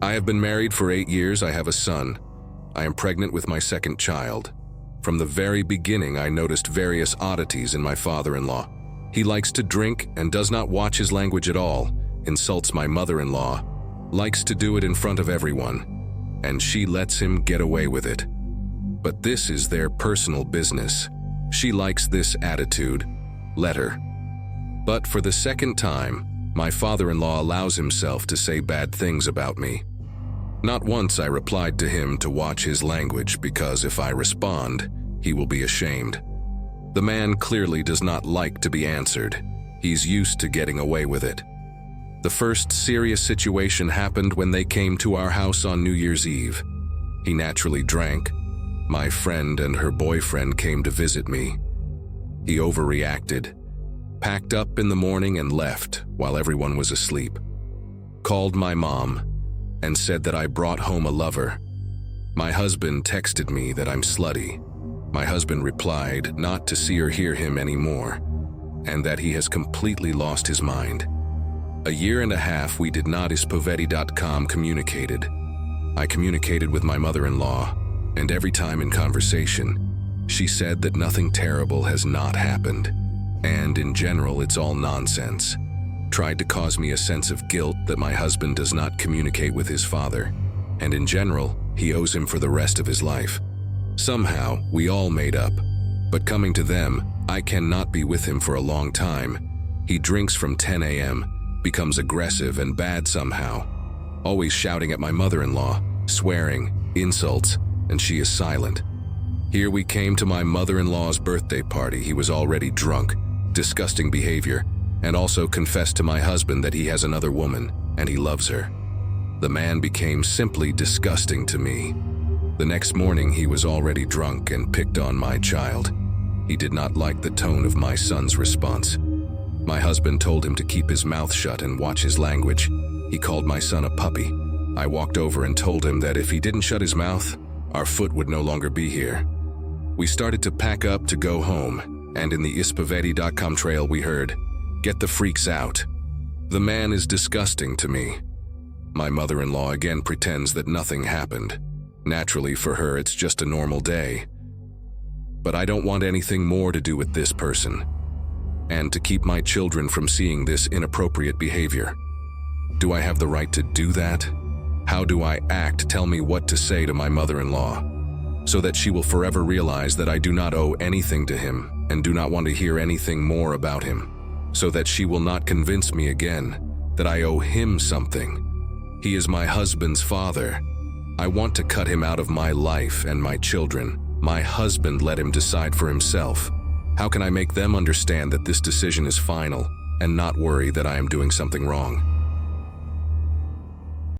I have been married for 8 years. I have a son. I am pregnant with my second child. From the very beginning, I noticed various oddities in my father-in-law. He likes to drink and does not watch his language at all, insults my mother-in-law, likes to do it in front of everyone, and she lets him get away with it. But this is their personal business. She likes this attitude. Let her. But for the second time, my father-in-law allows himself to say bad things about me. Not once I replied to him to watch his language because if I respond, he will be ashamed. The man clearly does not like to be answered. He's used to getting away with it. The first serious situation happened when they came to our house on New Year's Eve. He naturally drank. My friend and her boyfriend came to visit me. He overreacted, packed up in the morning and left while everyone was asleep. Called my mom and said that I brought home a lover. My husband texted me that I'm slutty. My husband replied not to see or hear him anymore, and that he has completely lost his mind. A year and a half we did not ispovedi.com communicated. I communicated with my mother-in-law, and every time in conversation, she said that nothing terrible has not happened, and in general it's all nonsense. Tried to cause me a sense of guilt that my husband does not communicate with his father, and in general, he owes him for the rest of his life. Somehow, we all made up, but coming to them, I cannot be with him for a long time. He drinks from 10 a.m., becomes aggressive and bad somehow, always shouting at my mother-in-law, swearing, insults, and she is silent. Here we came to my mother-in-law's birthday party. He was already drunk, disgusting behavior, and also confessed to my husband that he has another woman, and he loves her. The man became simply disgusting to me. The next morning he was already drunk and picked on my child. He did not like the tone of my son's response. My husband told him to keep his mouth shut and watch his language. He called my son a puppy. I walked over and told him that if he didn't shut his mouth, our foot would no longer be here. We started to pack up to go home, and in the ispovedi.com trail we heard, "Get the freaks out." The man is disgusting to me. My mother-in-law again pretends that nothing happened. Naturally, for her, it's just a normal day. But I don't want anything more to do with this person, and to keep my children from seeing this inappropriate behavior. Do I have the right to do that? How do I act? Tell me what to say to my mother-in-law, so that she will forever realize that I do not owe anything to him and do not want to hear anything more about him, so that she will not convince me again that I owe him something. He is my husband's father. I want to cut him out of my life and my children. My husband let him decide for himself. How can I make them understand that this decision is final and not worry that I am doing something wrong?